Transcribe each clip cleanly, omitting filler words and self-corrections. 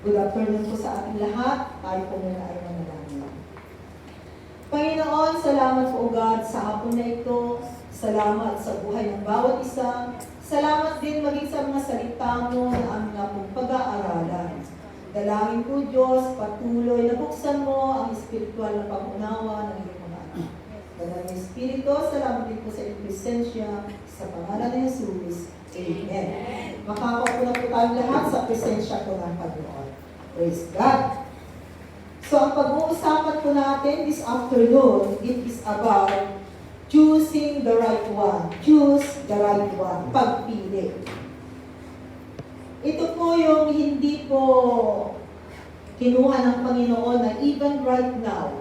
Good afternoon po sa ating lahat. Tayo po muna ay manalangin. Panginoon, salamat po God sa hapon na ito. Salamat sa buhay ng bawat isa. Salamat din maging sa mga salita mo na aming nga pong pag-aaralan. Dalangin po Diyos, patuloy na buksan mo ang espiritual na pag-unawa ng iyong mga anak. Dalangin Espiritu, salamat din po sa iyong presensya sa pangalan ni Jesus. Amen. Makakaupo na po tayo lahat sa presensya ko ng Panginoon. Praise God. So, ang pag-uusapan po natin this afternoon, it is about choosing the right one. Choose the right one. Pagpili. Ito po yung hindi po kinuha ng Panginoon na even right now,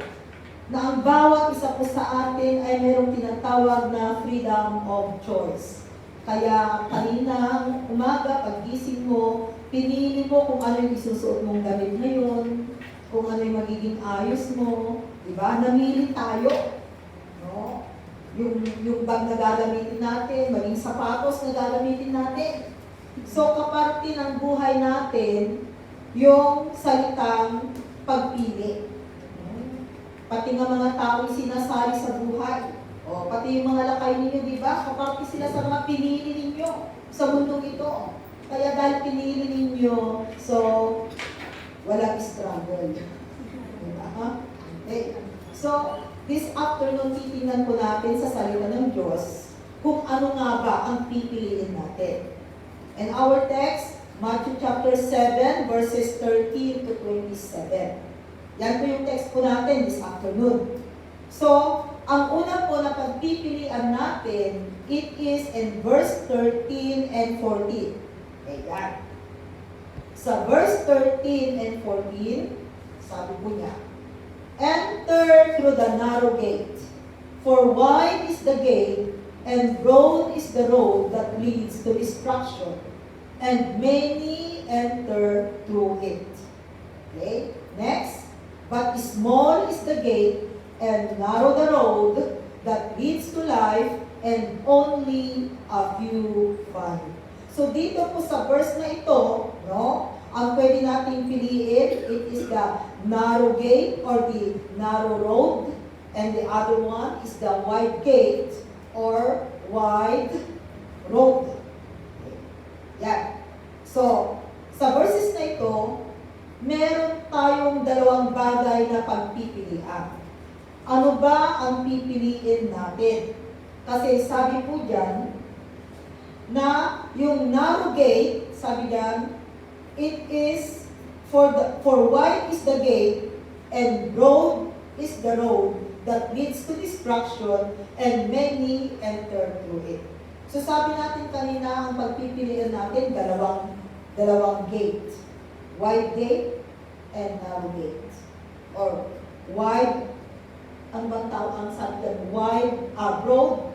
na ang bawat isa po sa atin ay mayroong tinatawag na freedom of choice. Kaya kaninang umaga, paggising mo, pinili mo kung ano yung isusuot mong damit ngayon, kung ano yung magiging ayos mo, di ba? Namili tayo. No? Yung bag na gagamitin natin, maging sapatos na gagamitin natin. So, kaparte ng buhay natin, yung salitang pagpili. Pati nga mga tao sinasali sa buhay. O, pati yung mga lakay ninyo, di ba? Kaparte sila sa mga pinili ninyo sa mundong ito. Kaya dahil pinili ninyo, so, walang struggle. Diba? Okay. So, this afternoon, titingnan po natin sa salita ng Diyos kung ano nga ba ang pipiliin natin. And our text, Matthew chapter 7, verses 13 to 27. Yan po yung text po natin this afternoon. So, ang una po na pagpipilian natin, it is in verse 13 and 14. Ayan. Sa verse 13 and 14, sabi po niya, enter through the narrow gate, for wide is the gate, and broad is the road that leads to destruction, and many enter through it. Okay? Next, but small is the gate, and narrow the road that leads to life, and only a few find. So dito po sa verse na ito, no, ang pwede nating piliin, it is the narrow gate or the narrow road, and the other one is the wide gate or wide road. Yan. So, sa verses na ito, meron tayong dalawang bagay na pagpipilian. Ano ba ang pipiliin natin? Kasi sabi po dyan, na yung narrow gate, sabi dyan, it is for wide is the gate and broad is the road that leads to destruction and many enter through it. So sabi natin kanina, ang pagpipilian natin, dalawang gate. Wide gate and narrow gate. Or wide, ang bang tawag ang sabi dyan? Wide, broad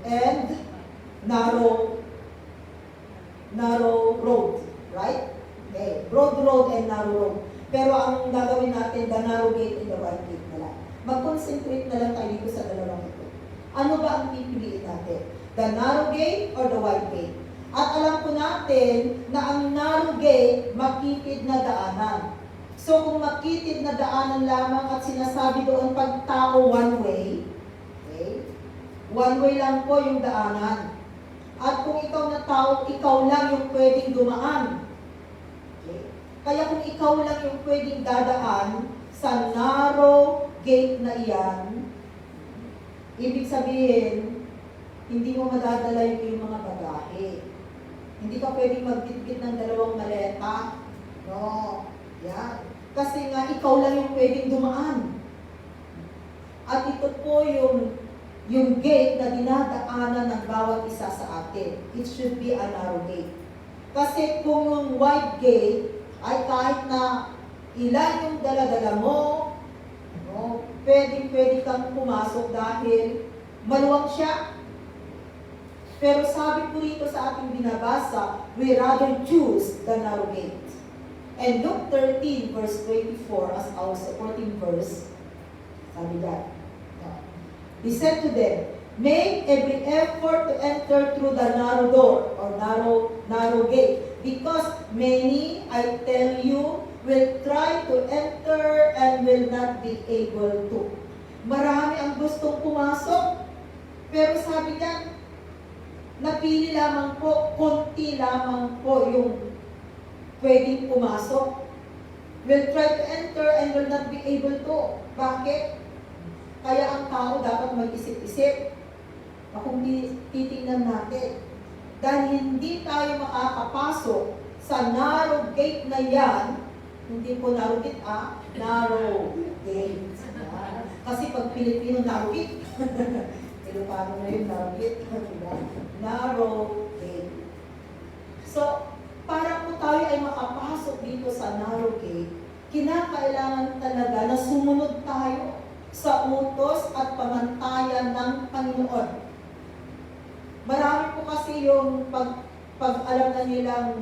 and narrow road. Right? Okay. Broad road and narrow road. Pero ang gagawin natin, the narrow gate and the wide gate na lang. Mag-concentrate na lang tayo dito sa dalawang ito. Ano ba ang pipiliin natin? The narrow gate or the wide gate? At alam po natin na ang narrow gate, makitid na daanan. So kung makitid na daanan lamang at sinasabi doon pag tao one way, okay? One way lang po yung daanan. At kung ikaw na tao, ikaw lang yung pwedeng dumaan. Okay? Kaya kung ikaw lang yung pwedeng dadaan sa narrow gate na iyan, ibig sabihin, hindi mo madadala yung iyong mga bagahe. Hindi ka pwedeng magbitbit ng dalawang maleta. No. Yan. Kasi nga, ikaw lang yung pwedeng dumaan. At ito po yung gate na dinadaanan ng bawat isa sa atin. It should be a narrow gate. Kasi kung yung wide gate ay kahit na ilan yung dala-dala mo, no, pwede kang pumasok dahil maluwang siya. Pero sabi po rito sa ating binabasa, we rather choose the narrow gate. And Luke 13 verse 24 as our supporting verse, sabi that, he said to them, make every effort to enter through the narrow door or narrow gate, because many I tell you, will try to enter and will not be able to. Marami ang gustong pumasok, pero sabi niya, napili lamang po, konti lamang po yung pwedeng pumasok. Will try to enter and will not be able to. Bakit? Kaya ang tao dapat mag-isip-isip. Kung titingnan natin, dahil hindi tayo makakapasok sa narrow gate na yan, hindi po narrow gate, narrow gate. Kasi pag Pilipino, narrow gate. Ilocano na yun, narrow gate. Narrow gate. So, para po tayo ay makapasok dito sa narrow gate, kinakailangan talaga na sumunod tayo sa utos at pamantayan ng Panginoon. Marami po kasi yung pag alam na nilang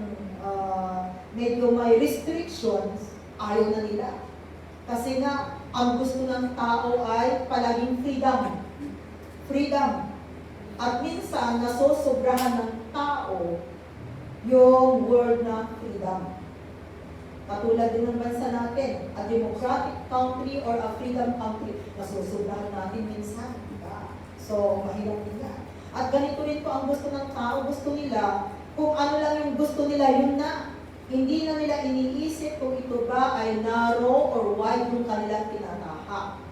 medyo may restrictions, ayaw na nila. Kasi nga, ang gusto ng tao ay palaging freedom. Freedom. At minsan, nasosobrahan ng tao yung word na freedom. Katulad din ng bansa natin, a democratic country or a freedom country, nasusobrahan natin minsan. Diba? So, mahirap nila. At ganito rin po ang gusto ng tao, gusto nila, kung ano lang yung gusto nila, yun na. Hindi na nila iniisip kung ito ba ay narrow or wide yung kanilang tinatahak.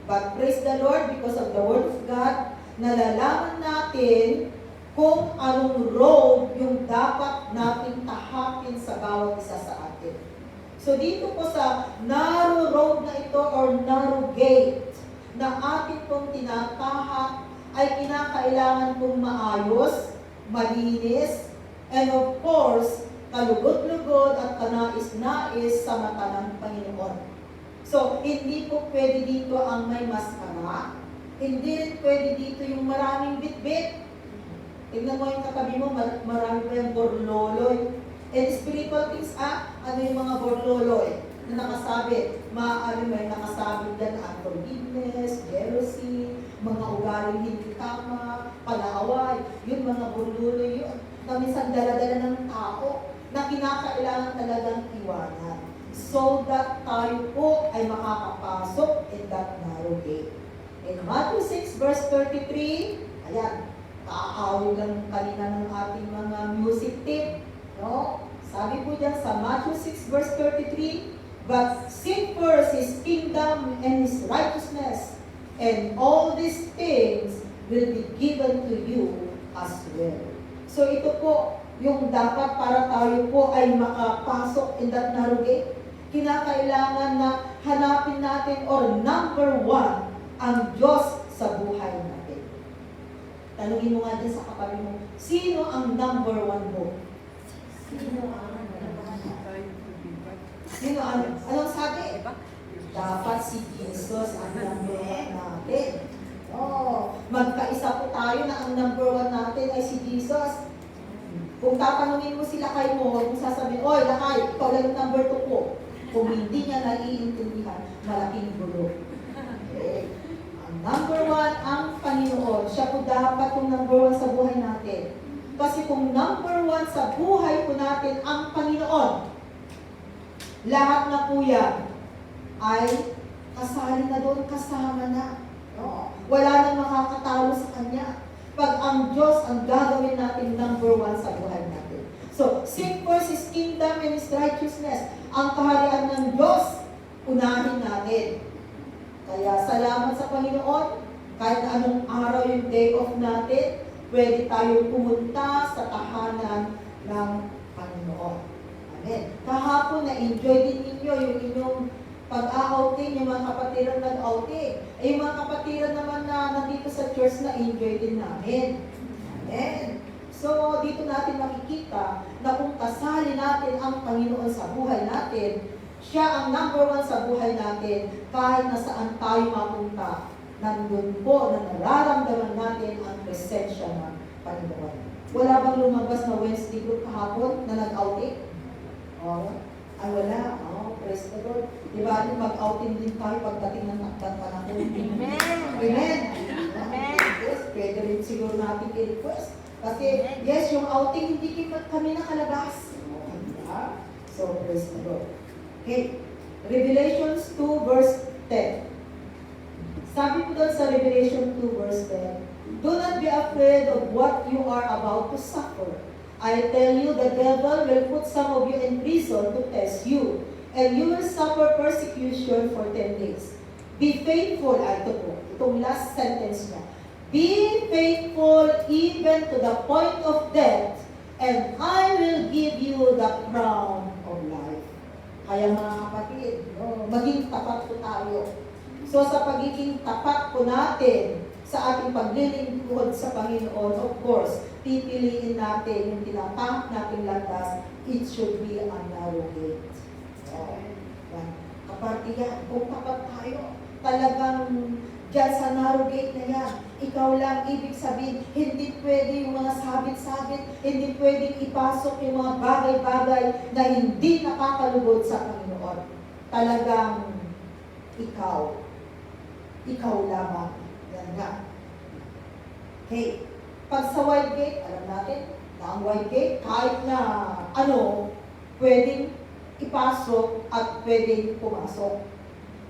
But praise the Lord, because of the Word of God, nalalaman natin kung anong road yung dapat nating tahakin sa bawat isa sa atin. So dito po sa narrow road na ito or narrow gate na atin pong tinatahak ay kinakailangan pong maayos, malinis, and of course, kalugod-lugod at kanais-nais sa mata ng Panginoon. So, hindi po pwede dito ang may maskara, hindi rin pwede dito yung maraming bitbit. Tignan mo yung katabi mo, marami pa yung borloloy. And spiritual things, ano yung mga borloloy na nakasabit? Maaari may nakasabit dyan na unforgiveness, jealousy, mga ugaling hindi tama, palaaway, yun mga borloloy yun. Na minsan dala-dala ng tao na kinakailangan talagang iwanan so that tayo po ay makakapasok in that narrow gate. In Matthew 6 verse 33, ayan, kaawin lang kanina ng ating mga music tip, no? Sabi po dyan sa Matthew 6 verse 33, but seek first His kingdom and His righteousness, and all these things will be given to you as well. So ito po yung dapat para tayo po ay makapasok in that narrow gate. Kinakailangan na hanapin natin or number one, ang Diyos sa buhay natin. Tanungin mo nga din sa katabi mo, sino ang number one mo? Sino ang, anong sabi? Dapat si Jesus ang number one natin. Magkaisa po tayo na ang number one natin ay si Jesus. Kung tatanungin mo si Lakay mo, huwag mo sasabihin, oy Lakay, ikaw lang yung number 2 ko. Kung hindi niya naiintindihan, malaking gulo. Okay. Ang number 1, ang Panginoon. Siya po dapat yung number 1 sa buhay natin. Kasi kung number 1 sa buhay po natin ang Panginoon, lahat na po yan ay kasali na doon, kasama na. No? Wala nang makakatalo sa Kanya. Pag ang Diyos ang gagawin natin number 1 sa buhay natin. So, seek first His kingdom and His righteousness. Ang kaharian ng Diyos, unahin natin. Kaya salamat sa Panginoon, kahit anong araw yung day off natin, pwede tayong pumunta sa tahanan ng Panginoon. Amen. Kahapon na-enjoy din ninyo yung inyong pag-outing, yung mga kapatiran nag-outing. Eh, yung mga kapatiran naman na nandito sa church na enjoy din namin. Amen. So, dito natin makikita na kung kasali natin ang Panginoon sa buhay natin, siya ang number 1 sa buhay natin, kahit nasaan tayo mapunta, nandun po na nararamdaman natin ang presensya ng Panginoon. Wala bang lumabas na Wednesday group kahapon na nag-outing? Ay wala. Praise the Lord. Diba, mag-outing din tayo pagdating ng panahon. Amen. Amen. Amen. Yes, pwede rin siguro natin i-request. Kasi, yes, yung outing, hindi kami nakalabas. Diba? So, praise the Lord. Okay. Revelations 2 verse 10. Sabi po doon sa Revelation 2 verse 10, do not be afraid of what you are about to suffer. I tell you, the devil will put some of you in prison to test you, and you will suffer persecution for 10 days. Be faithful, ito po, itong last sentence niya. Be faithful even to the point of death, and I will give you the crown of life. Kaya mga kapatid, maging tapat po tayo. So sa pagiging tapat po natin sa ating paglilingkod sa Panginoon, of course, pipiliin natin yung tinatak nating landas, it should be a narrow gate. Kapatid yan, kung tapat tayo, talagang dyan sa narrow gate na yan, ikaw lang, ibig sabihin, hindi pwede yung mga sabit-sabit, hindi pwedeng ipasok yung mga bagay-bagay na hindi nakakalugod sa Panginoon. Talagang ikaw lamang. Yan nga. Okay. Pag sa wide gate, alam natin, na ang wide gate, kahit na pwedeng ipasok at pwedeng pumasok.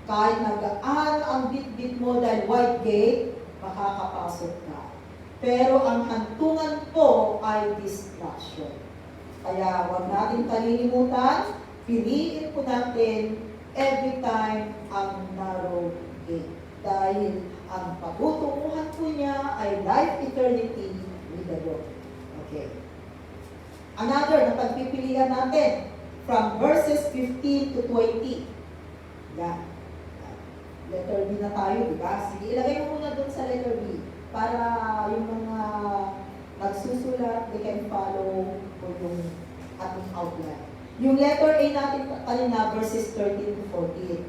Kahit na gaan ang bit-bit mo dahil wide gate, makakapasok ka. Pero ang hantungan po ay distraction. Kaya huwag natin kalilimutan, piliin po natin every time ang narrow gate. Dahil ang pagtutunguhan po niya ay life eternity with the Lord. Okay. Another na pagpipilian natin from verses 15 to 20. Yan. Letter B na tayo, di ba? Sige, ilagay mo muna doon sa letter B para yung mga nagsusulat, they can follow po yung ating outline. Yung letter A natin kanina, verses 13 to 14.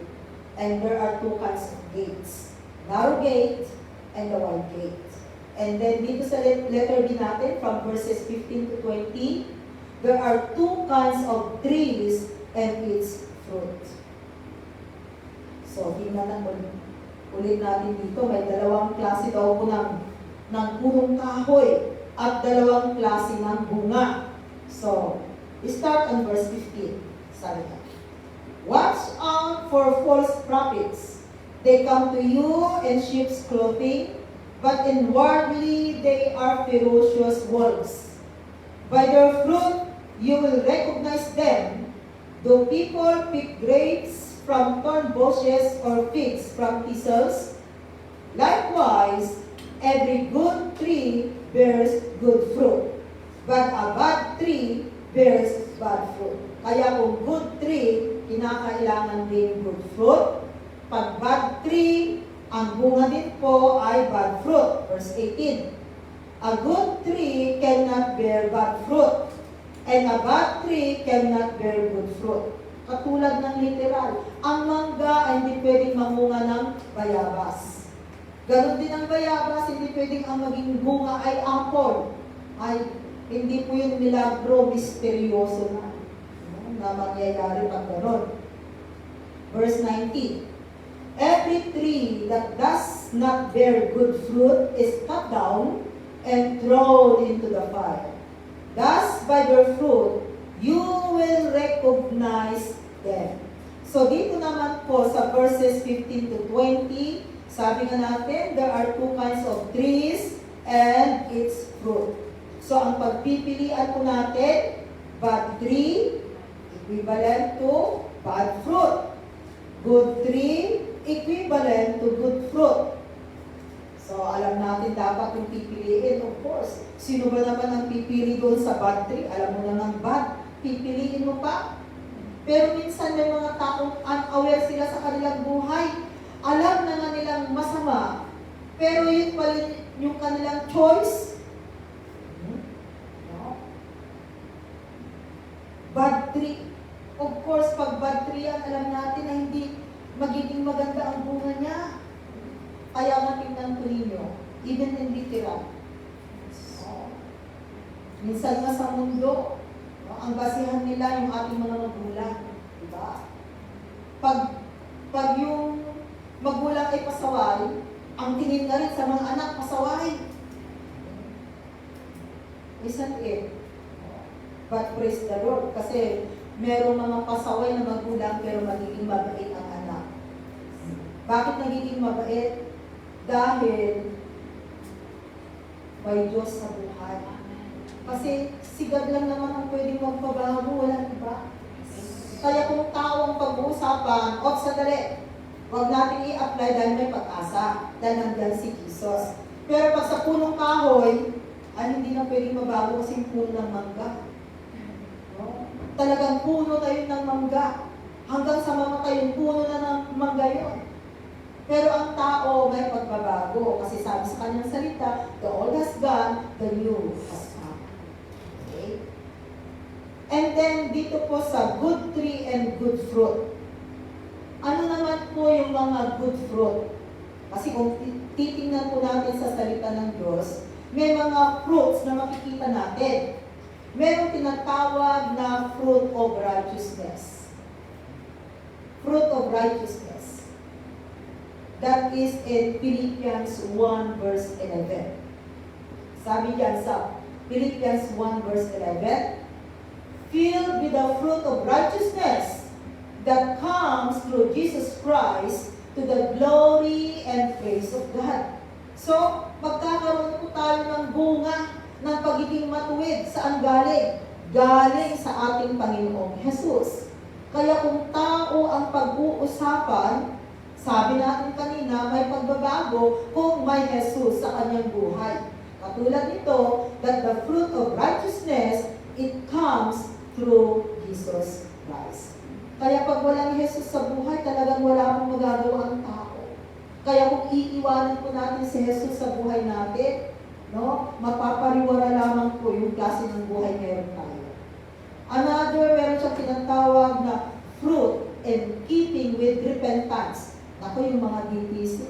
And there are two kinds of gates. Narrow gate and the wide gate. And then dito sa letter B natin, from verses 15 to 20, there are two kinds of trees and its fruit. So, tingnan ulit natin dito, may dalawang klase daw po ng punong kahoy at dalawang klase ng bunga. So, we start on verse 15. Sabi niya, watch out for false prophets. They come to you in sheep's clothing, but inwardly they are ferocious wolves. By their fruit you will recognize them. Do people pick grapes from thorn bushes or figs from thistles? Likewise, every good tree bears good fruit, but a bad tree bears bad fruit. Kaya kung good tree, kinakailangan din good fruit. Pag bad tree, ang bunga din po ay bad fruit. Verse 18. A good tree cannot bear bad fruit, and a bad tree cannot bear good fruit. Katulad ng literal, ang mangga ay hindi pwedeng mamunga ng bayabas. Ganon din ang bayabas, hindi pwedeng ang maging bunga ay apple. Ay, hindi po yung milagro, misteryoso na mangyayari pag ganon. Verse 19. Every tree that does not bear good fruit is cut down and thrown into the fire. Thus, by their fruit, you will recognize them. So, dito naman po sa verses 15 to 20, sabi nga natin, there are two kinds of trees and its fruit. So, ang pagpipilian po natin, bad tree, equivalent to bad fruit. Good tree, equivalent to good fruit. So, alam natin dapat yung pipiliin, of course. Sino ba naman ang pipili doon sa bad tree? Alam mo na ng bad, pipiliin mo pa. Pero minsan may mga taong unaware sila sa kanilang buhay. Alam na nga nilang masama, pero yun pala yung kanilang choice. No? Bad tree. Of course, pag bad tree yan, alam natin na hindi magiging maganda ang bunga niya. Kaya nga tingnan ko ninyo, even in literal. Minsan nga sa mundo, ang basihan nila yung ating mga magulang. Diba? Pag yung magulang ay pasaway, ang tingin na rin sa mga anak, pasaway. Isn't it? But praise the Lord, kasi merong mga pasaway na magulang pero magiging mabait ang anak. Bakit nagiging mabait? Dahil may Diyos sa buhay. Kasi si God lang naman ang pwedeng magpabago, walang iba. Kaya kung tao ang pag-uusapan, sandali, huwag natin i-apply dahil may pag-asa, dahil nandiyan si Jesus. Pero pag sa punong kahoy, hindi na pwedeng mabago kasi puno ng mangga. No? Talagang puno tayo ng mangga. Hanggang sa mamatay yung puno na ng mangga yun. Pero ang tao may pagbabago kasi sabi sa kanyang salita, the old has gone, the new has come. Okay? And then dito po sa good tree and good fruit. Ano naman po yung mga good fruit? Kasi kung titingnan po natin sa salita ng Diyos, may mga fruits na makikita natin. Merong tinatawag na fruit of righteousness. Fruit of righteousness. That is in Philippians 1 verse 11. Sabi diyan sa Philippians 1 verse 11, filled with the fruit of righteousness that comes through Jesus Christ to the glory and praise of God. So, magkakaroon po tayo ng bunga ng pagiging matuwid. Saan galing? Galing sa ating Panginoong Jesus. Kaya kung tao ang pag-uusapan, sabi natin kanina, may pagbabago kung may Jesus sa kanyang buhay. Katulad nito, that the fruit of righteousness, it comes through Jesus Christ. Kaya pag walang Jesus sa buhay, talagang wala akong magagawa ang tao. Kaya kung iiwanan po natin si Jesus sa buhay natin, no, mapapariwara lamang po yung klase ng buhay meron tayo. Another, meron siyang tinatawag na fruit in keeping with repentance. Ako yung mga DTC,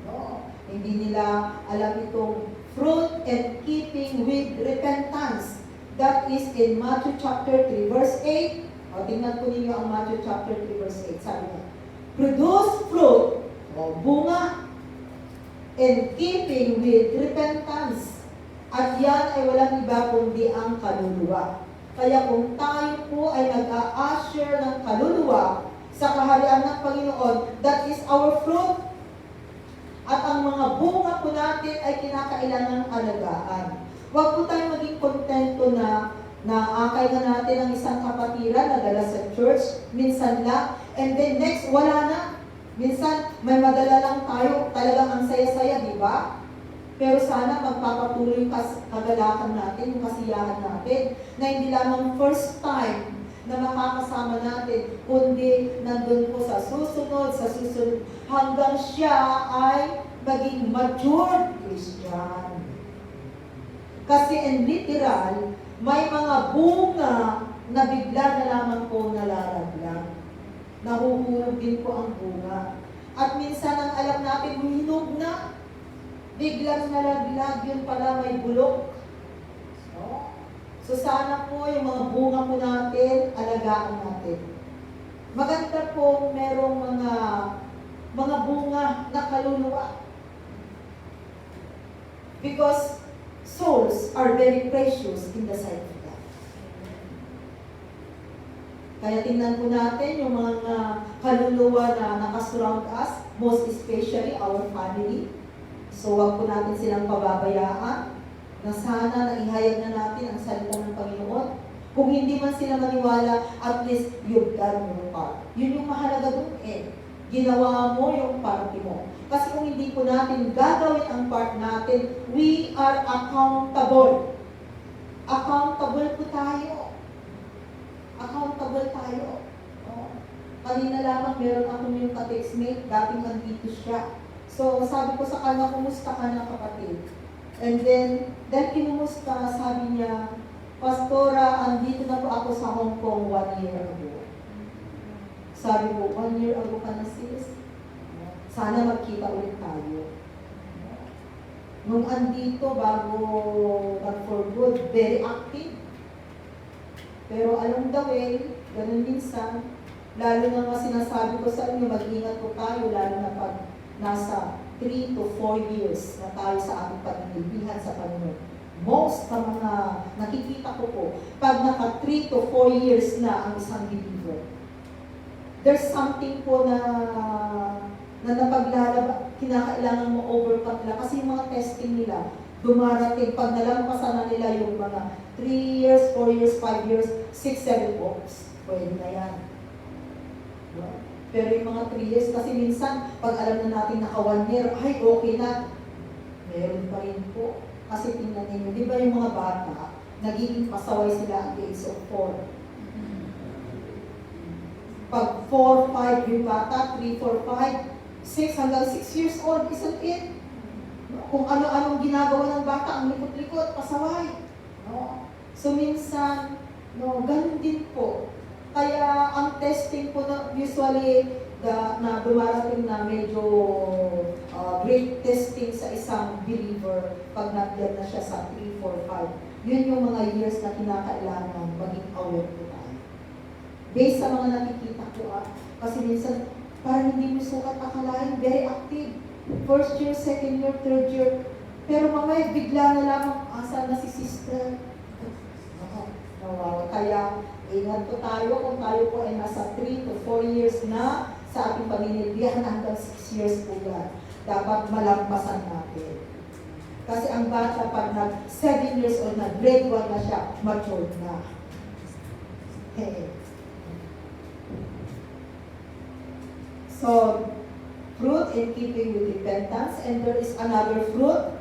no? Hindi nila alam itong fruit and keeping with repentance. That is in Matthew chapter 3 verse 8. O, tingnan po ninyo ang Matthew chapter 3 verse 8. Sabi niya, produce fruit, o bunga, in keeping with repentance. At yan ay walang iba kundi ang kaluluwa. Kaya kung tayo po ay nag-a-usher ng kaluluwa sa kaharian ng Panginoon, that is our fruit. At ang mga bunga po natin ay kinakailangang alagaan. Huwag po tayong maging kontento na naakay na natin ang isang kapatiran na dala sa church, minsan lang, and then next, wala na. Minsan, may madala lang tayo, talagang ang saya-saya, di ba? Pero sana magpapatuloy yung kagalakan natin, yung kasiyahan natin, na hindi lamang first time na makakasama natin, kundi nandun po sa susunod, hanggang siya ay maging matured Christian. Kasi in literal, may mga bunga na bigla na lamang po nalalaglag. Nahuhulog din po ang bunga. At minsan ang alam natin, hinog na, biglang nalaglag, yun pala may bulok. So sana po yung mga bunga po natin, alagaan natin. Maganda po merong mga bunga na kaluluwa. Because souls are very precious in the sight of God. Kaya tingnan po natin yung mga kaluluwa na nakasurround us, most especially our family. So wag po natin silang pababayaan, na sana naihayag na natin ang salita ng Panginoon. Kung hindi man sila maniwala, at least you've done your part. Yun yung mahalaga doon eh. Ginawa mo yung parte mo. Kasi kung hindi po natin gagawin ang part natin, we are accountable. Accountable po tayo. Accountable tayo. Oh. Kanina lamang meron akong yung ka-textmate, dating nandito siya. So sabi ko sa kanya, kumusta ka na kapatid? And then, dahil kinumusta, sabi niya, Pastora, andito na po ako sa Hong Kong 1 year ago. Sabi ko, 1 year ago ka na sis? Sana magkita ulit tayo. Nung andito, bago mag-for good, very active. Pero along the way, ganun minsan, lalo na nga sinasabi ko sa inyo, mag-ingat po tayo, lalo na pag nasa 3 to 4 years na tayo sa ating pananilihan sa Panginoon. Most sa mga nakikita ko po, pag naka 3 to 4 years na ang isang believer, there's something po na napaglalaba, kinakailangan mo overcome nila. Kasi yung mga testing nila, dumarating, pag nalampasan na nila yung mga 3 years, 4 years, 5 years, 6, 7 books, pwede na yan. Pero yung mga 3 years, kasi minsan, pag alam na natin naka 1 year, ay okay na, meron pa rin po. Kasi tingnan ninyo, di ba yung mga bata, nagiging pasaway sila ang age of 4. Pag 4, 5 yung bata, 3, 4, 5, 6 hanggang 6 years old, isn't it? Kung ano-anong ginagawa ng bata, ang likot-likot, pasaway. No? So minsan, no, ganun din po. Kaya ang testing po na usually na dumarating na medyo great testing sa isang believer pag nandiyan na siya sa 3, 4, 5. Yun yung mga years na kinakailangan maging aware po tayo. Based sa mga nakikita ko kasi minsan parang hindi mo sukat akalain, very active. First year, second year, third year. Pero mamaya bigla na lamang asa na si sister. Kaya ingat po tayo kung tayo po ay nasa 3 to 4 years na sa ating paninilbihan hanggang 6 years po yan. Dapat malampasan natin. Kasi ang bata pag nag 7 years old na, grade 1 na siya, matured na. So, fruit in keeping with repentance, and there is another fruit.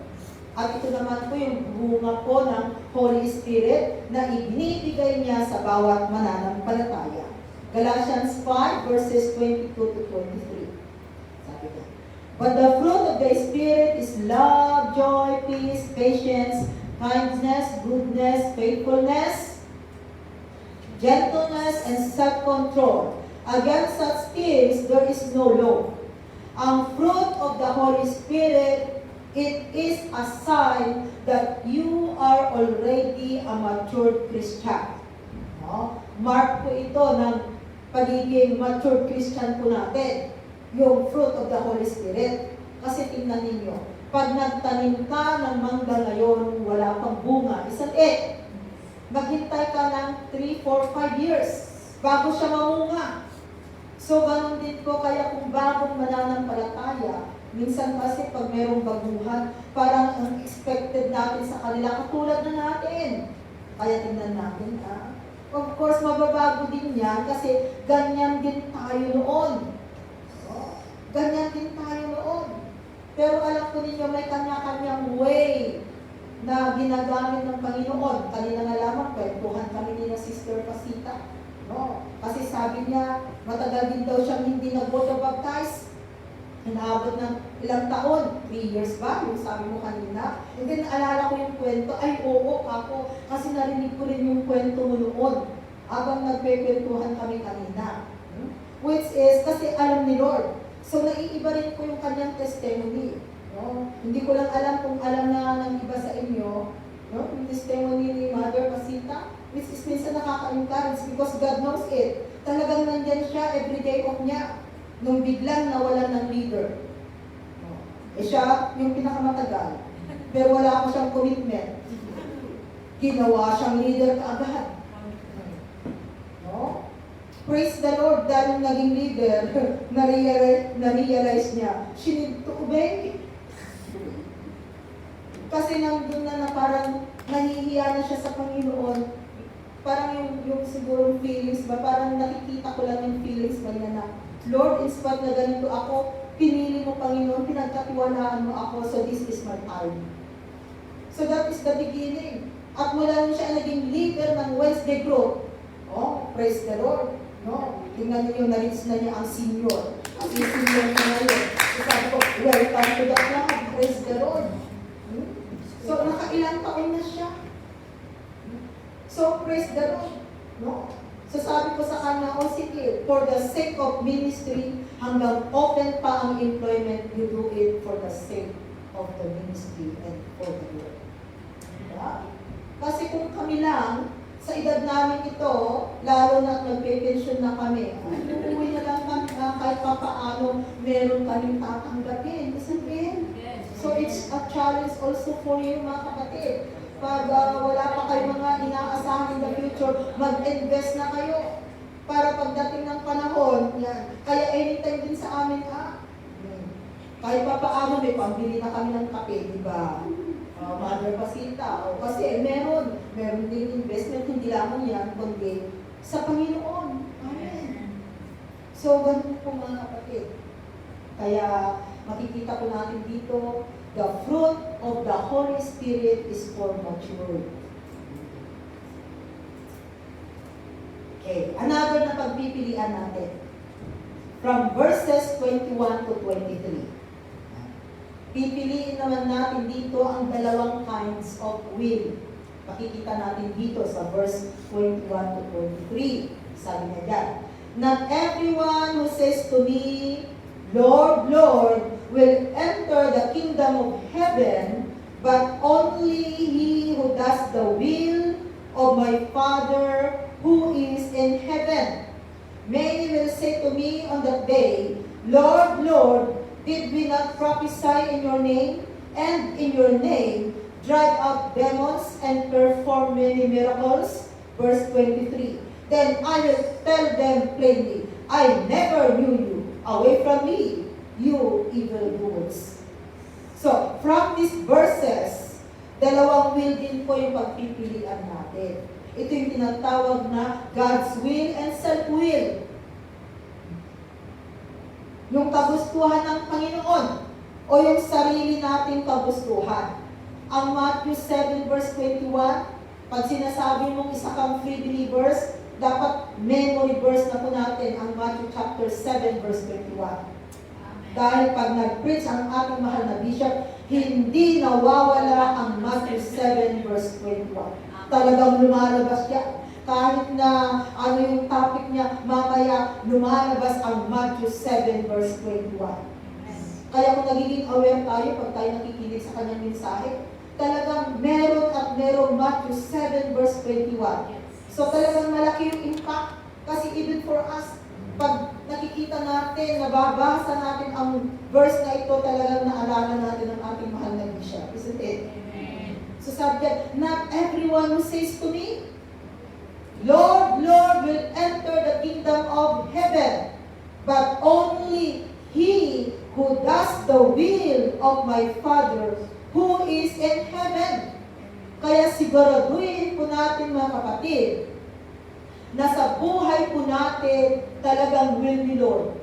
At ito naman po yung bunga po ng Holy Spirit na ibinibigay niya sa bawat mananampalataya. Galatians 5 verses 22 to 23. Sabi niya, but the fruit of the Spirit is love, joy, peace, patience, kindness, goodness, faithfulness, gentleness, and self-control. Against such things there is no law. Ang fruit of the Holy Spirit, it is a sign that you are already a matured Christian. No? Mark po ito ng pagiging matured Christian po natin, yung fruit of the Holy Spirit. Kasi tingnan ninyo, pag nagtanim ka ng mangga ngayon, wala pang bunga, isn't it? Maghintay ka ng 3, 4, 5 years bago siya mamunga. So, ganun din po, kaya kung bagong mananampalataya, minsan kasi pag mayroong baguhan, parang ang expected natin sa kanila, katulad na natin. Kaya tingnan natin, of course, mababago din yan kasi ganyan din tayo noon. Ganyan din tayo noon. Pero alam ko ninyo, may kanya-kanyang way na ginagamit ng Panginoon. Kanina nga lamang, kwentuhan kami ni na Sister Pasita. No? Kasi sabi niya, matagal din daw siyang hindi nag-water baptize. Inaabot ng ilang taon, 3 years ba? Yung sabi mo kanina. And then alala ko yung kwento, ay oo ako, kasi narinig ko rin yung kwento mo noon. Habang nagkwentuhan kami kanina. Which is, kasi alam ni Lord. So naiiba rin ko yung kanyang testimony. No? Hindi ko lang alam kung alam na ng iba sa inyo, no? Yung testimony ni Mother Pasita, which is minsan nakaka-encourage because God knows it. Talagang nandyan siya every day of niya. Nung biglang nawalan ng leader. Siya yung pinakamatagal. Pero wala pa siyang commitment. Ginawa siyang leader kaagad. No? Praise the Lord, dahil naging leader, na-realize niya, she need to obey. Kasi nandun na parang nahihiya na siya sa Panginoon. Parang yung siguro feelings ba, parang nakikita ko lang yung feelings ba niya na, Lord, in spite na ganito ako, pinili mo, Panginoon, pinagkatiwalaan mo ako, so this is my time. So that is the beginning. At mula nun siya naging leader ng Wednesday group. Oh, praise the Lord. No? Tingnan niyo, na-reach na niya ang senior. Ang senior na ngayon. So sabi ko, welcome to the club. Praise the Lord. So nakailang taon na siya. So praise the Lord. No? So sabi ko sa kanya, oh sige, for the sake of ministry, hanggang open pa ang employment, you do it for the sake of the ministry and for the Lord. Diba? Kasi kung kami lang, sa edad namin ito, lalo na nagpe-pension na kami, uuwi na lang kami kahit pa paano meron kaming tatanggapin. Isn't it? So it's a challenge also for you mga kapatid. Pag wala pa kayo mga inaasahan in the future, mag-invest na kayo para pagdating ng panahon, yan. Kaya anytime din sa amin, kahit pa paano may pambili na kami ng kape, di ba? Mother Pasita. Kasi meron din investment, hindi lamang yan, kundi sa Panginoon. Amen. So, ganun po mga kapatid. Kaya makikita po natin dito, the fruit of the Holy Spirit is for maturity. Okay, another na pagpipilian natin. From verses 21 to 23. Pipiliin naman natin dito ang dalawang kinds of will. Makikita natin dito sa verse 21 to 23. Sabi niya dyan, not everyone who says to me, Lord, Lord, will enter the kingdom of heaven, but only he who does the will of my Father who is in heaven. Many will say to me on that day, Lord, Lord, did we not prophesy in your name, and in your name drive out demons and perform many miracles? Verse 23. Then I will tell them plainly, I never knew you. Away from me, you evildoers. So, from these verses, dalawang will din po yung pagpipilian natin. Ito yung tinatawag na God's will and self-will. Yung kagustuhan ng Panginoon o yung sarili nating kagustuhan. Ang Matthew 7 verse 21, pag sinasabi mong isa kang free believers, dapat memory verse na po natin ang Matthew chapter 7 verse 21. Dahil pag nag-preach ang ating mahal na bishop, hindi nawawala ang Matthew 7 verse 21. Talagang lumalabas siya. Kahit na ano yung topic niya, mamaya lumalabas ang Matthew 7 verse 21. Kaya kung nagiging aware tayo pag tayo nakikinig sa kanyang mensahe, talagang meron at merong Matthew 7 verse 21. So talagang malaki yung impact. Kasi even for us, pag nakikita natin, nababasa natin ang verse na ito, talagang naalala natin ang ating mahal na bishop. Isn't it? Amen. So sabi niya, not everyone who says to me, Lord, Lord, will enter the kingdom of heaven, but only he who does the will of my Father who is in heaven. Kaya siguraduhin po natin mga kapatid, na sa buhay po natin talagang will ni Lord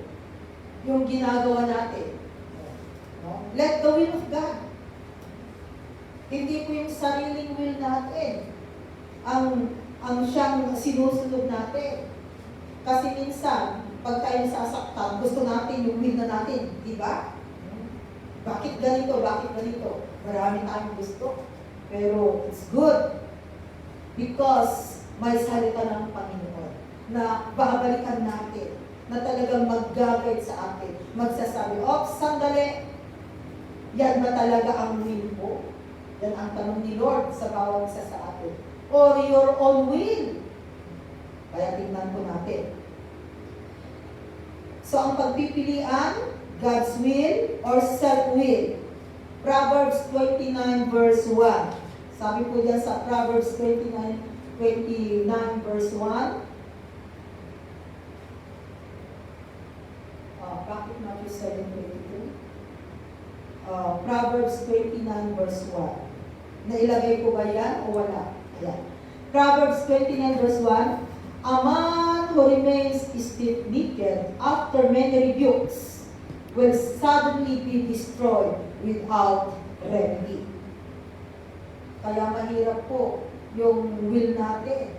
yung ginagawa natin. No? Let the will of God. Hindi po yung sariling will natin ang siyang sinusunod natin. Kasi minsan, pag tayo nasasaktan, gusto natin yung will na natin. Di ba? Bakit ganito? Bakit ganito? Marami tayong gusto. Pero it's good because may salita ng Panginoon na babalikan natin, na talagang mag-guide sa atin. Magsasabi, sandali, yan ba talaga ang will mo? Yan ang tanong ni Lord sa bawat isa sa atin. Or your own will? Kaya tingnan po natin. So ang pagpipilian, God's will or self-will. Proverbs 29 verse 1. Sabi po dyan sa Proverbs 29 verse 1. Bakit Matthew 7:22? Proverbs 29 verse 1. Nailagay ko ba yan o wala? Ayan. Proverbs 29 verse 1. A man who remains stiff-necked after many rebukes will suddenly be destroyed without remedy. Kaya mahirap po yung will natin.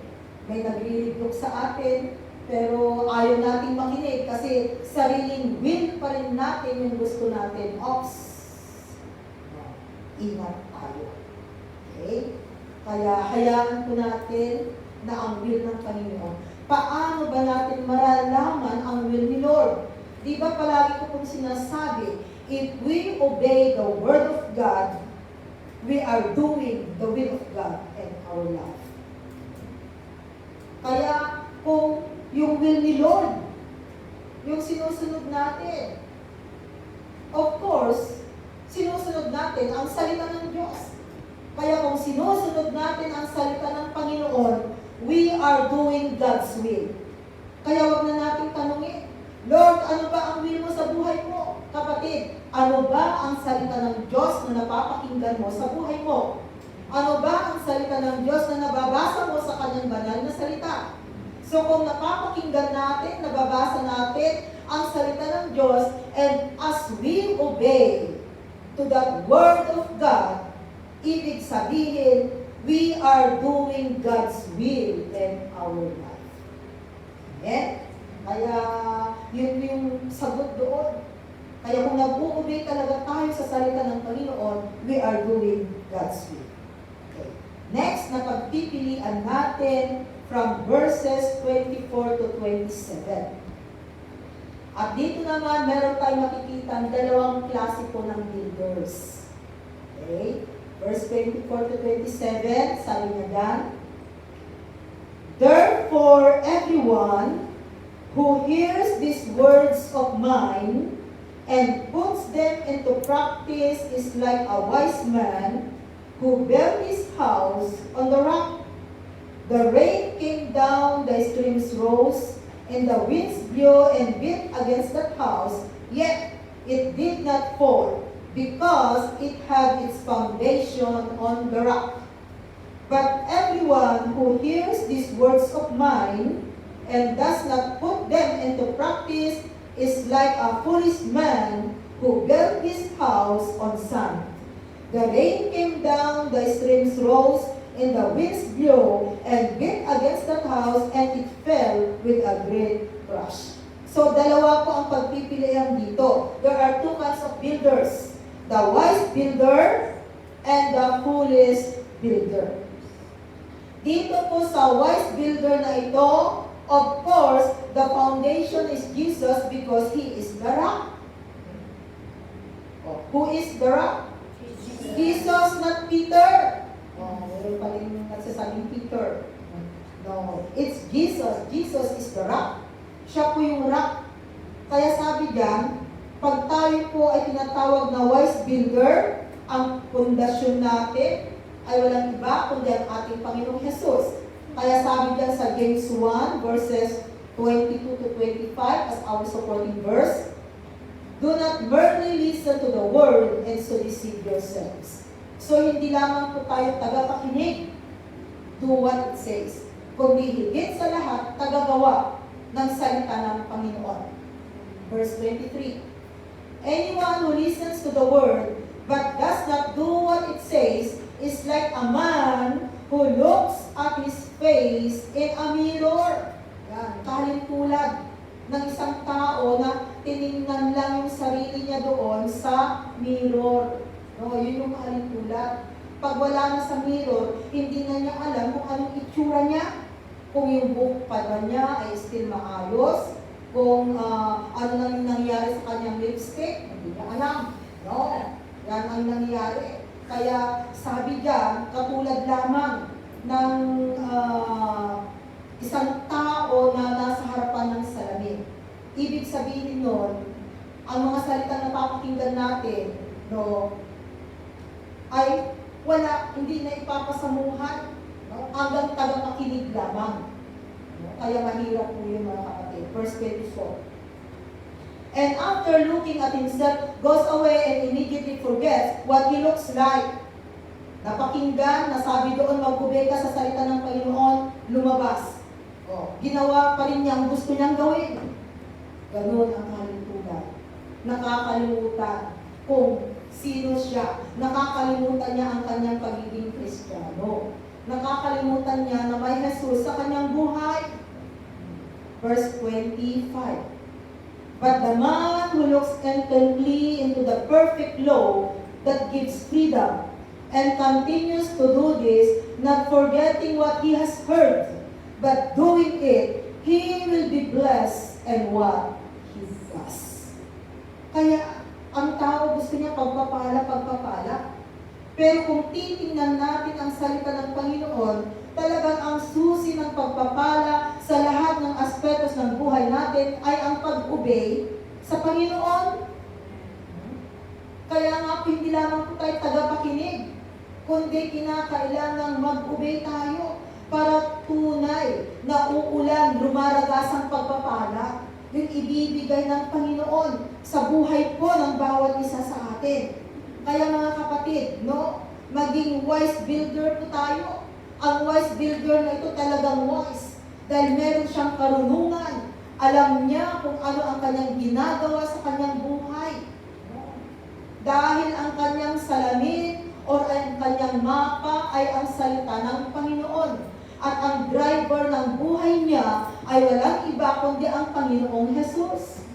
May nagre-rebuke sa atin, pero ayaw nating makinig kasi sariling will pa rin natin yung gusto natin. Ingat tayo. Okay? Kaya hayaan po natin na ang will ng Panginoon. Paano ba natin malalaman ang will ni Lord? Di ba palagi ko pong sinasabi, if we obey the Word of God, we are doing the will of God in our life. Kaya kung yung will ni Lord, yung sinusunod natin, of course, sinusunod natin ang salita ng Diyos. Kaya kung sinusunod natin ang salita ng Panginoon, we are doing God's will. Kaya wag na natin tanungin, Lord, ano ba ang will mo sa buhay mo? Kapatid, ano ba ang salita ng Diyos na napapakinggan mo sa buhay mo? Ano ba ang salita ng Diyos na nababasa mo sa kanyang banal na salita? So kung napapakinggan natin, nababasa natin ang salita ng Diyos, and as we obey to that word of God, ibig sabihin, we are doing God's will in our life. Amen? Kaya, yun yung sagot doon. Kaya kung nag-uubay talaga tayo sa salita ng Panginoon, we are doing God's will. Okay. Next, na pagpipilian natin from verses 24 to 27. At dito naman, meron tayong makikita ang dalawang klase po ng builders. Okay? Verse 24 to 27, sabi niya dyan, therefore, everyone who hears these words of mine and puts them into practice is like a wise man who built his house on the rock. The rain came down, the streams rose, and the winds blew and beat against that house, yet it did not fall, because it had its foundation on the rock. But everyone who hears these words of mine and does not put them into practice is like a foolish man who built his house on sand. The rain came down, the streams rose, and the winds blew and beat against that house, and it fell with a great crash. So, dalawa po ang pagpipilian dito. There are two kinds of builders. The wise builder and the foolish builder. Dito po sa wise builder na ito, of course, the foundation is Jesus because He is the rock. Who is the rock? Jesus, not Peter. Meron pa rin nagsasabing Peter. No, it's Jesus. Jesus is the rock. Siya po yung rock. Kaya sabi diyan, pag tayo po ay tinatawag na wise builder, ang pundasyon natin ay walang iba kundi ang ating Panginoong Jesus. Kaya sabi diyan sa James 1 verses 22 to 25 as our supporting verse, do not merely listen to the word and so deceive yourselves. So, hindi lamang po tayo tagapakinig, do what it says, kundi higit sa lahat, tagagawa ng salita ng Panginoon. Verse 23, anyone who listens to the word, but does not do what it says, is like a man who looks at his face in a mirror. Yan, tulad ng isang tao na tiningnan lang yung sarili niya doon sa mirror. No, yun yung tulad. Pag wala na sa mirror, hindi na niya alam kung anong itsura niya. Kung yung buhok pa ba niya ay still maayos. Kung ano nang nangyari sa kanyang lipstick, hindi niya alam. No, yan ang nangyari. Kaya sabi diyan, katulad lamang ng isang tao na nasa harapan ng salamin. Ibig sabihin nun, ang mga salita na papakinggan natin, no, ay wala, hindi na ipapasamuhan, no? Hanggang tagapakinig lamang. No? Kaya mahirap po yun mga kapatid. Verse 24. And after looking at himself, goes away and immediately forgets what he looks like. Napakinggan, nasabi doon, mag-obey ka sa salita ng Panginoon, lumabas. Ginawa pa rin niya ang gusto niyang gawin. Ganun ang kalintunan. Nakakalimutan kung sino siya. Nakakalimutan niya ang kanyang pagiging Kristiyano. Nakakalimutan niya na may Jesus sa kanyang buhay. Verse 25. But the man who looks intently into the perfect law that gives freedom and continues to do this, not forgetting what he has heard, but doing it, he will be blessed in what he does. Kaya, ang tao gusto niya pagpapala. Pero kung titingnan natin ang salita ng Panginoon, talagang ang susi ng pagpapala sa lahat ng aspetos ng buhay natin ay ang pag-obey sa Panginoon. Kaya nga po hindi lamang po tayo tagapakinig, kundi kinakailangang mag-obey tayo para tunay na uulan, lumaragas ang pagpapala, yung ibibigay ng Panginoon sa buhay po ng bawat isa sa atin. Kaya mga kapatid, no, maging wise builder po tayo. Ang wise builder na ito talagang wise dahil meron siyang karunungan. Alam niya kung ano ang kanyang ginagawa sa kanyang buhay. Dahil ang kanyang salamin o ang kanyang mapa ay ang salita ng Panginoon. At ang driver ng buhay niya ay walang iba kundi ang Panginoong Jesus.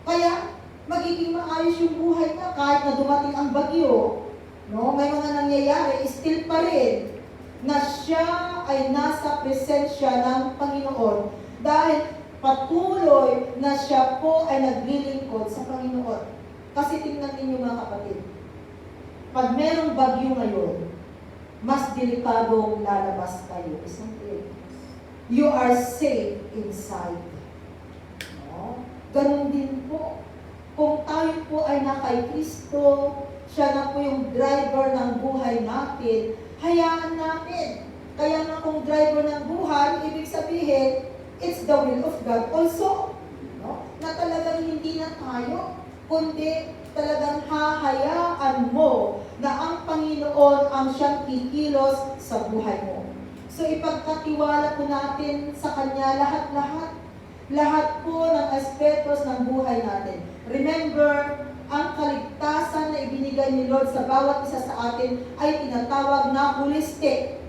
Kaya, magiging maayos yung buhay niya kahit na dumating ang bagyo. No? May mga nangyayari, still pa rin na siya ay nasa presensya ng Panginoon dahil patuloy na siya po ay naglilingkod sa Panginoon. Kasi tingnan ninyo mga kapatid, pag merong bagyo ngayon, mas delikadong lalabas kayo. Isn't it? You are safe inside. No? Ganun din po. Kung tayo po ay na kay Kristo, siya na po yung driver ng buhay natin, hayaan natin. Kaya nga kung driver ng buhay, ibig sabihin, it's the will of God also. No? Na talagang hindi na tayo, kundi talagang hahayaan mo na ang Panginoon ang siyang kikilos sa buhay mo. So ipagkatiwala po natin sa Kanya lahat-lahat. Lahat po ng aspetos ng buhay natin. Remember, ang kaligtasan na ibinigay ni Lord sa bawat isa sa atin ay tinatawag na holistic.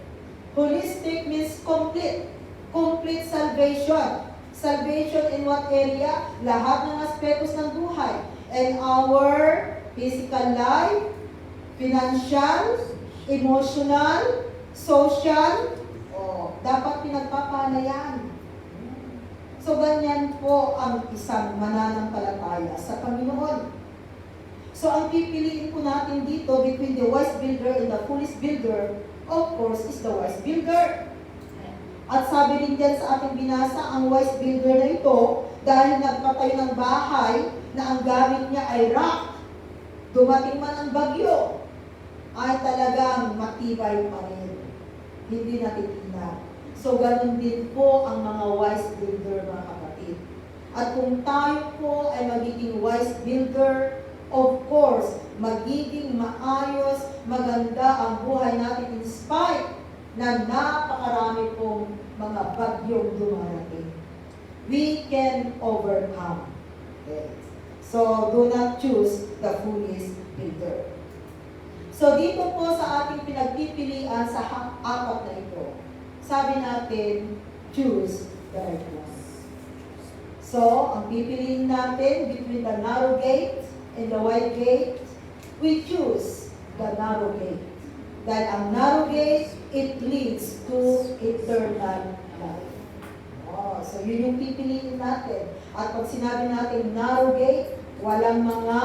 Holistic means complete. Complete salvation. Salvation in what area? Lahat ng aspetos ng buhay. And our physical life, financial, emotional, social, dapat pinagpapalayan. So, ganyan po ang isang mananampalataya sa Panginoon. So, ang pipiliin po natin dito between the wise builder and the foolish builder, of course, is the wise builder. At sabi din dyan sa ating binasa, ang wise builder na ito, dahil nagpatayo ng bahay na ang gamit niya ay rock, dumating man ang bagyo, ay talagang matibay pa rin. Hindi natitina. So, ganun din po ang mga wise builder, mga kapatid. At kung tayo po ay magiging wise builder, of course, magiging maayos, maganda ang buhay natin in spite na napakarami pong mga bagyong dumarating. We can overcome. Okay. So, do not choose the foolish builder. So, dito po sa ating pinagpipilian sa apat na ito, sabi natin, choose the right one. So, ang pipiliin natin between the narrow gate and the wide gate, we choose the narrow gate. Dahil ang narrow gate, it leads to eternal life. So yun yung pipiliin natin. At pag sinabi natin narrow gate, walang mga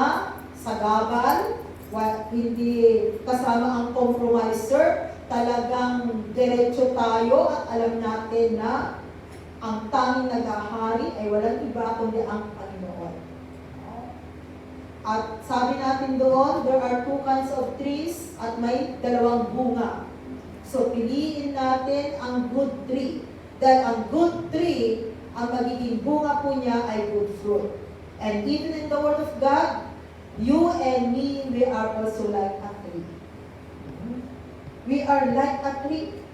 sagabal, hindi kasama ang compromiser, talagang diretso tayo at alam natin na ang tanging naghahari ay walang iba kundi ang Panginoon. At sabi natin doon, there are two kinds of trees at may dalawang bunga. So piliin natin ang good tree. Dahil ang good tree, ang magiging bunga po niya ay good fruit. And even in the Word of God, you and me, we are also like a tree. We are like a tree.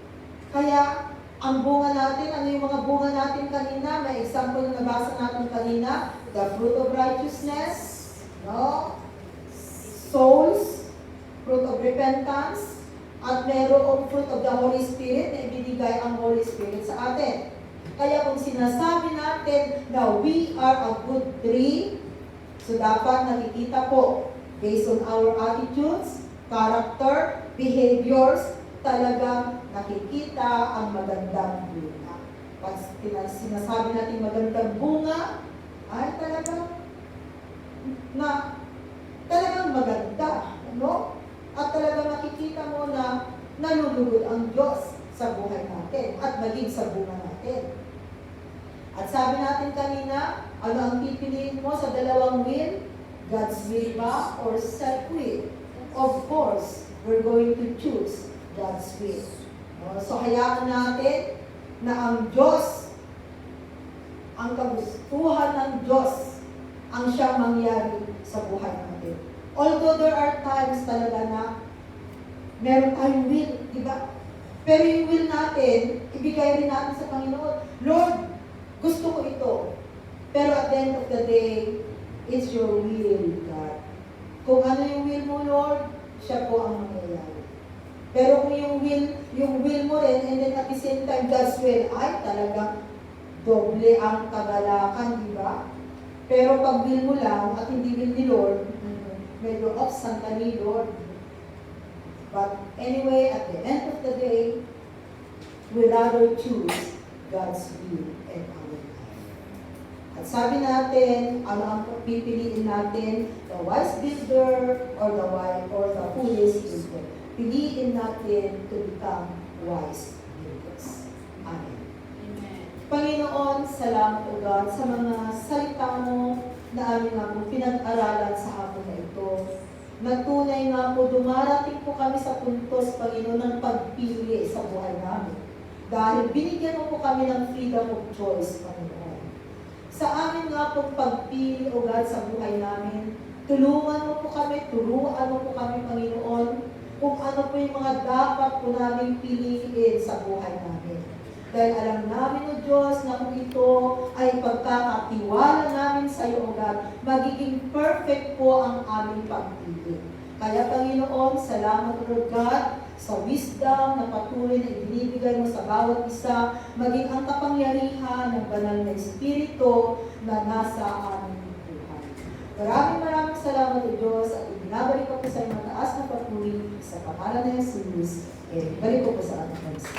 Kaya, ang bunga natin, ano yung mga bunga natin kanina? May example na nabasa natin kanina, the fruit of righteousness, no? Souls, fruit of repentance, at mayroong fruit of the Holy Spirit na ibinigay ang Holy Spirit sa atin. Kaya kung sinasabi natin na we are a good tree, so dapat nakikita po, based on our attitudes, character, behaviors, talagang nakikita ang magandang bunga. Pag sinasabi natin magandang bunga, ay talagang maganda, no? At talagang makikita mo na nalulugod ang Diyos sa buhay natin at maging sa bunga natin. At sabi natin kanina, ano ang pipiliin mo sa dalawang will? God's will ba or self-will? Of course, we're going to choose God's will. So hayaan natin na ang Diyos, ang kagustuhan ng Diyos, ang siyang mangyari sa buhay natin. Although there are times talaga na meron tayong will, di ba? Pero yung will natin, ibigay rin natin sa Panginoon. Lord, gusto ko ito. Pero at the end of the day, it's your will, God. Kung ano yung will mo, Lord, siya po ang mangyayari. Pero kung yung will mo rin, and then at the same time, God's will, ay talagang doble ang kagalakan, di ba? Pero pag will mo lang at hindi will ni Lord, medyo opsan ka ni Lord. But anyway, at the end of the day, we rather choose God's will and our life. At sabi natin, ano ang pipiliin natin? The wise builder or the foolish builder? Piliin natin to become wise builders. Amen. Panginoon, salamat o God sa mga salita mo na amin nga po pinag-aralan sa hapon na ito. Nagtunay nga po, dumarating po kami sa puntos, Panginoon, ng pagpili sa buhay namin. Dahil binigyan mo po kami ng freedom of choice, Panginoon. Sa amin nga pong pagpili, O God, sa buhay namin, tulungan mo po kami, turuan mo po kami, Panginoon, kung ano po yung mga dapat po namin piliin sa buhay namin. Dahil alam namin, O Diyos, na kung ito ay pagkakatiwala namin sa iyo, O God, magiging perfect po ang aming pagpili. Kaya, Panginoon, salamat, Lord God, sa wisdom na patuloy na ibinibigay mo sa bawat isa, maging ang kapangyarihan ng banal na Espiritu na nasa aming buhay. Maraming salamat, O Diyos, at ibinabalik ko po sa iyong mataas na papuri sa pangalan ni Jesus. Balik ko po sa ating kanisa.